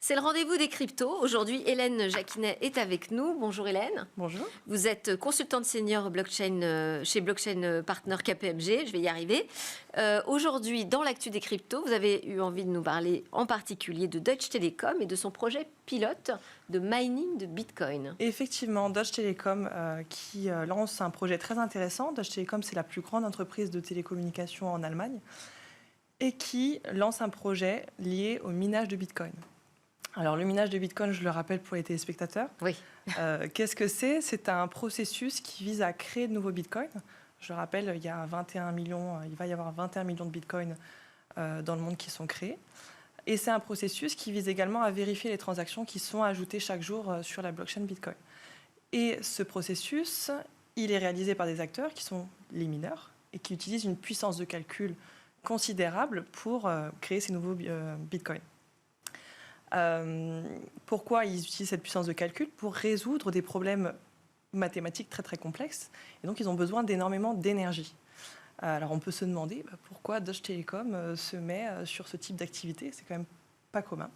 C'est le rendez-vous des cryptos. Aujourd'hui, Hélène Jacquinet est avec nous. Bonjour Hélène. Bonjour. Vous êtes consultante senior blockchain chez Blockchain Partner KPMG. Je vais y arriver. Aujourd'hui, dans l'actu des cryptos, vous avez eu envie de nous parler en particulier de Deutsche Telekom et de son projet pilote de mining de Bitcoin. Effectivement, Deutsche Telekom qui lance un projet très intéressant. Deutsche Telekom, c'est la plus grande entreprise de télécommunications en Allemagne et qui lance un projet lié au minage de Bitcoin. Alors, le minage de Bitcoin, je le rappelle pour les téléspectateurs. Oui. Qu'est-ce que c'est ? C'est un processus qui vise à créer de nouveaux Bitcoins. Je le rappelle, il va y avoir 21 millions de Bitcoins dans le monde qui sont créés. Et c'est un processus qui vise également à vérifier les transactions qui sont ajoutées chaque jour sur la blockchain Bitcoin. Et ce processus, il est réalisé par des acteurs qui sont les mineurs et qui utilisent une puissance de calcul considérable pour créer ces nouveaux Bitcoins. Pourquoi ils utilisent cette puissance de calcul ? Pour résoudre des problèmes mathématiques très très complexes. Et donc ils ont besoin d'énormément d'énergie. Alors on peut se demander pourquoi Deutsche Telekom se met sur ce type d'activité. C'est quand même pas commun.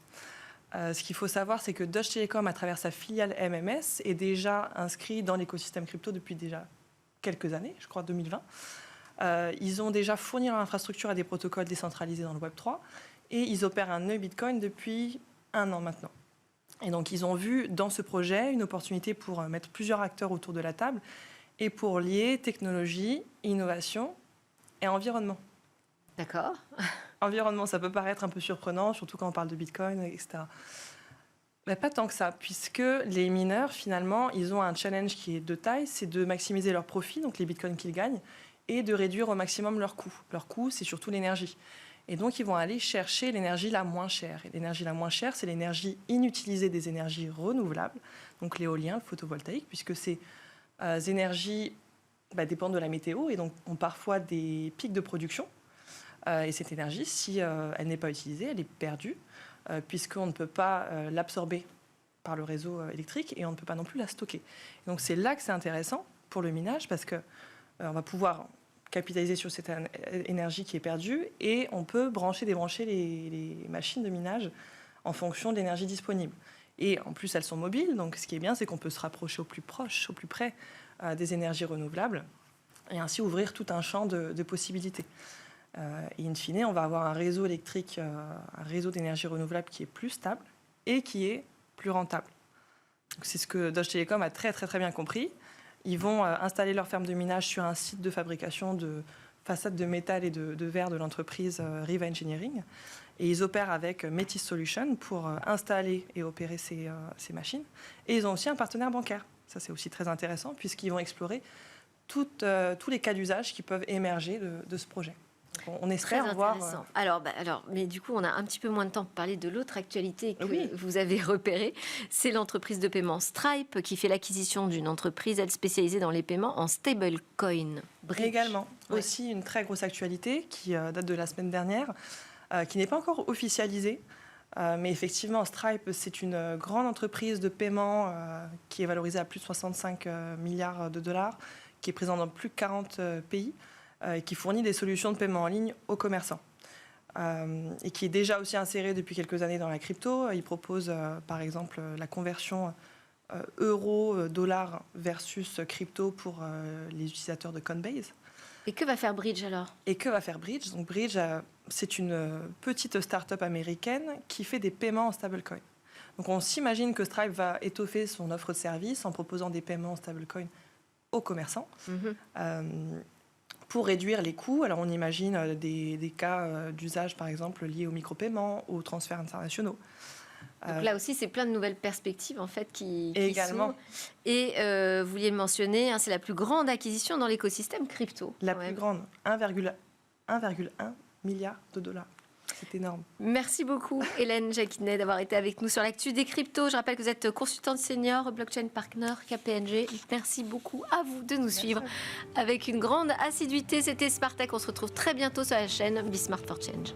Ce qu'il faut savoir, c'est que Deutsche Telekom, à travers sa filiale MMS, est déjà inscrit dans l'écosystème crypto depuis déjà quelques années, je crois 2020. Ils ont déjà fourni leur infrastructure à des protocoles décentralisés dans le Web3 et ils opèrent un nœud Bitcoin depuis 1 an maintenant. Et donc, ils ont vu dans ce projet une opportunité pour mettre plusieurs acteurs autour de la table et pour lier technologie, innovation et environnement. D'accord. Environnement, ça peut paraître un peu surprenant, surtout quand on parle de Bitcoin, etc. Mais pas tant que ça, puisque les mineurs, finalement, ils ont un challenge qui est de taille, c'est de maximiser leurs profits, donc les Bitcoins qu'ils gagnent, et de réduire au maximum leurs coûts. Leurs coûts, c'est surtout l'énergie. Et donc, ils vont aller chercher l'énergie la moins chère. Et l'énergie la moins chère, c'est l'énergie inutilisée des énergies renouvelables, donc l'éolien, le photovoltaïque, puisque ces énergies dépendent de la météo et donc ont parfois des pics de production. Et cette énergie, si elle n'est pas utilisée, elle est perdue, puisqu'on ne peut pas l'absorber par le réseau électrique et on ne peut pas non plus la stocker. Et donc, c'est là que c'est intéressant pour le minage, parce qu'on va pouvoir capitaliser sur cette énergie qui est perdue et on peut débrancher les machines de minage en fonction de l'énergie disponible. Et en plus, elles sont mobiles, donc ce qui est bien, c'est qu'on peut se rapprocher au plus près des énergies renouvelables et ainsi ouvrir tout un champ de possibilités. Et in fine, on va avoir un réseau électrique, un réseau d'énergie renouvelable qui est plus stable et qui est plus rentable. Donc, c'est ce que Deutsche Telekom a très très très bien compris. Ils vont installer leur ferme de minage sur un site de fabrication de façades de métal et de verre de l'entreprise Riva Engineering. Et ils opèrent avec Metis Solutions pour installer et opérer ces machines. Et ils ont aussi un partenaire bancaire. Ça, c'est aussi très intéressant, puisqu'ils vont explorer tous les cas d'usage qui peuvent émerger de ce projet. On espère voir... Alors, mais du coup, on a un petit peu moins de temps pour parler de l'autre actualité que oui. vous avez repérée. C'est l'entreprise de paiement Stripe qui fait l'acquisition d'une entreprise, elle, spécialisée dans les paiements en stablecoin. Également. Ouais. Aussi une très grosse actualité qui date de la semaine dernière, qui n'est pas encore officialisée. Mais effectivement, Stripe, c'est une grande entreprise de paiement qui est valorisée à plus de 65 milliards de dollars, qui est présente dans plus de 40 pays. Qui fournit des solutions de paiement en ligne aux commerçants. Et qui est déjà aussi inséré depuis quelques années dans la crypto. Il propose, par exemple, la conversion euro-dollar versus crypto pour les utilisateurs de Coinbase. Et que va faire Bridge alors ? Et que va faire Bridge ? Donc Bridge, c'est une petite start-up américaine qui fait des paiements en stablecoin. Donc on s'imagine que Stripe va étoffer son offre de service en proposant des paiements en stablecoin aux commerçants. Pour réduire les coûts. Alors on imagine des cas d'usage, par exemple, liés au micro-paiement, aux transferts internationaux. Donc là aussi, c'est plein de nouvelles perspectives en fait qui également. Et vous vouliez le mentionner, c'est la plus grande acquisition dans l'écosystème crypto. La plus grande, 1,1 milliard de dollars. C'est énorme. Merci beaucoup, Hélène Jacquinet, d'avoir été avec nous sur l'actu des cryptos. Je rappelle que vous êtes consultante senior, blockchain partner, KPMG. Merci beaucoup à vous de nous suivre avec une grande assiduité. C'était Smartech. On se retrouve très bientôt sur la chaîne Be Smart for Change.